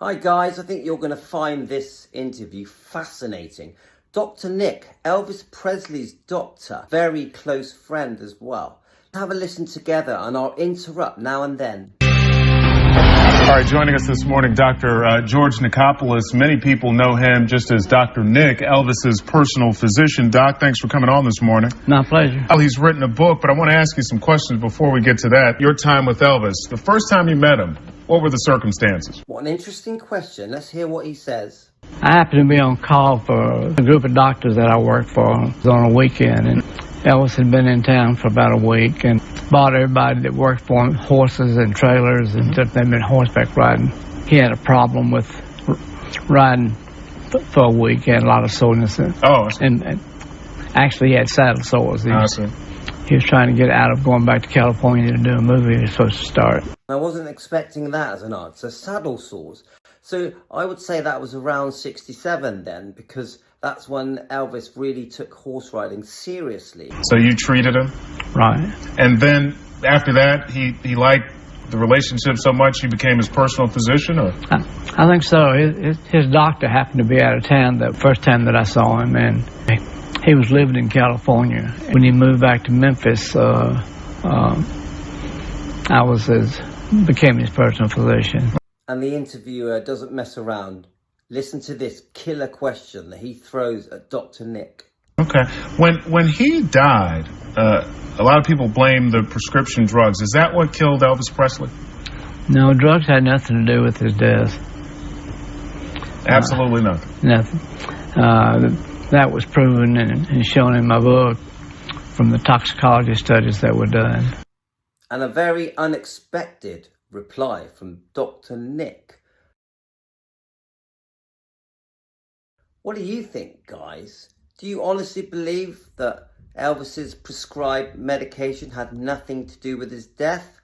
Hi guys, I think you're going to find this interview fascinating. Dr. Nick, Elvis Presley's doctor, very close friend as well. Have a listen together and I'll interrupt now and then. All right, joining us this morning, Dr. George Nicopolis. Many people know him just as Dr. Nick, Elvis's personal physician. Doc, thanks for coming on this morning. My pleasure. Well, he's written a book, but I want to ask you some questions before we get to that. Your time with Elvis, the first time you met him, what were the circumstances? What an interesting question. Let's hear what he says. I happened to be on call for a group of doctors that I worked for. It was on a weekend, and Elvis had been in town for about a week and bought everybody that worked for him horses and trailers and stuff. They'd been horseback riding. He had a problem with riding for a week. He had a lot of soreness. And actually he had saddle sores. He was trying to get out of going back to California to do a movie he was supposed to start. I wasn't expecting that as an answer. Saddle sores. So I would say that was around 67 then, because that's when Elvis really took horse riding seriously. So you treated him? Right. And then after that, he liked the relationship so much he became his personal physician? Or? I think so. His doctor happened to be out of town the first time that I saw him, and he was living in California. When he moved back to Memphis, became his personal physician. And the interviewer doesn't mess around. Listen to this killer question that he throws at Dr. Nick. Okay. When he died, a lot of people blame the prescription drugs. Is that what killed Elvis Presley? No, drugs had nothing to do with his death. Absolutely nothing. Nothing. That was proven and shown in my book from the toxicology studies that were done. And a very unexpected reply from Dr. Nick. What do you think, guys? Do you honestly believe that Elvis's prescribed medication had nothing to do with his death?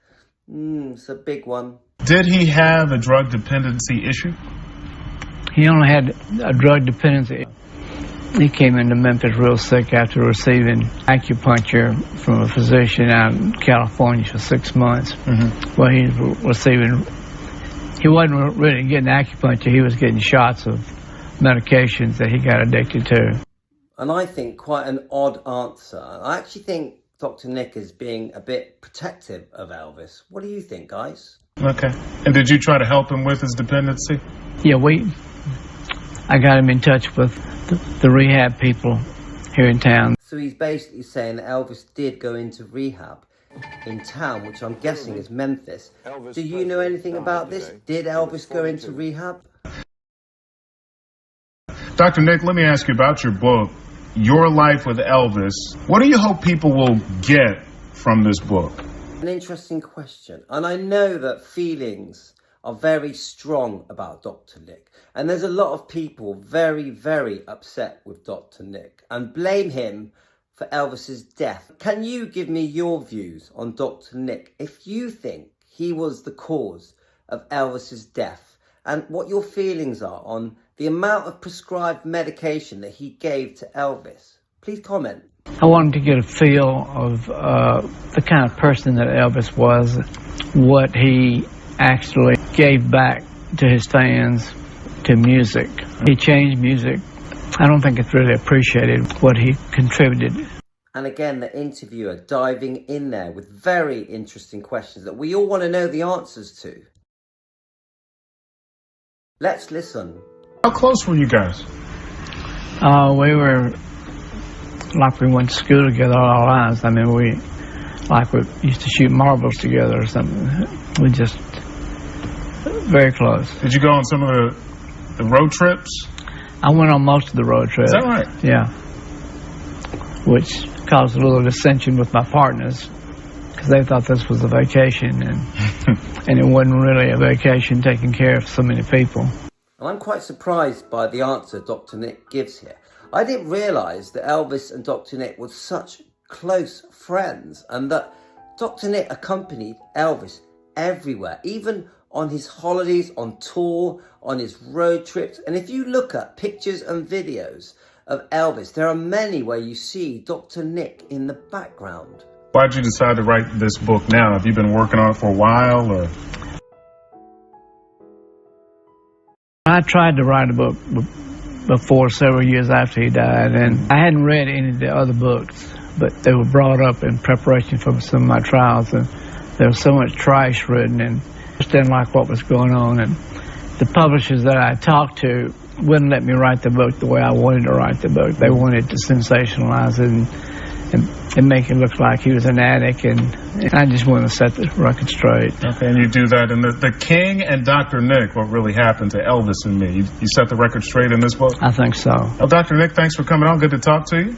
It's a big one. Did he have a drug dependency issue? He only had a drug dependency. He came into Memphis real sick after receiving acupuncture from a physician out in California for 6 months. Mm-hmm. Well, he wasn't really getting acupuncture. He was getting shots of medications that he got addicted to. And I think quite an odd answer. I actually think Dr. Nick is being a bit protective of Elvis. What do you think, guys? Okay. And did you try to help him with his dependency? Yeah, I got him in touch with the rehab people here in town. So he's basically saying that Elvis did go into rehab in town, which I'm guessing is Memphis. Do you know anything about this? Did Elvis go into rehab? Dr. Nick, let me ask you about your book, Your Life with Elvis. What do you hope people will get from this book? An interesting question. And I know that feelings are very strong about Dr. Nick. And there's a lot of people very, very upset with Dr. Nick and blame him for Elvis's death. Can you give me your views on Dr. Nick if you think he was the cause of Elvis's death, and what your feelings are on the amount of prescribed medication that he gave to Elvis? Please comment. I wanted to get a feel of the kind of person that Elvis was, what he actually gave back to his fans, to music. He changed music. I don't think it's really appreciated what he contributed. And again, the interviewer diving in there with very interesting questions that we all want to know the answers to. Let's listen. How close were you guys? We were like we went to school together all our lives. I mean, we used to shoot marbles together or something. We just very close. Did you go on some of the road trips? I went on most of the road trips. Is that right? Yeah. Which caused a little dissension with my partners because they thought this was a vacation, and it wasn't really a vacation taking care of so many people. And I'm quite surprised by the answer Dr. Nick gives here. I didn't realise that Elvis and Dr. Nick were such close friends, and that Dr. Nick accompanied Elvis everywhere, even on his holidays, on tour, on his road trips. And if you look at pictures and videos of Elvis, there are many where you see Dr. Nick in the background. Why did you decide to write this book now? Have you been working on it for a while, or? I tried to write a book before, several years after he died, and I hadn't read any of the other books, but they were brought up in preparation for some of my trials, and there was so much trash written, and I just didn't like what was going on, and the publishers that I talked to wouldn't let me write the book the way I wanted to write the book. They wanted to sensationalize it and make it look like he was an addict, and I just wanted to set the record straight. Okay, and you do that. And the King and Dr. Nick, what really happened to Elvis and me. You set the record straight in this book? I think so. Well, Dr. Nick, thanks for coming on. Good to talk to you.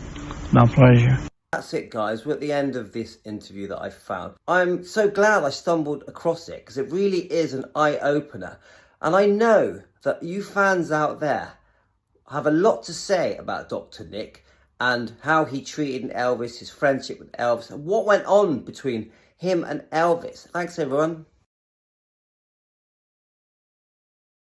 My pleasure. That's it, guys. We're at the end of this interview that I found. I'm so glad I stumbled across it, because it really is an eye-opener. And I know that you fans out there have a lot to say about Dr. Nick and how he treated Elvis, his friendship with Elvis, and what went on between him and Elvis. Thanks, everyone.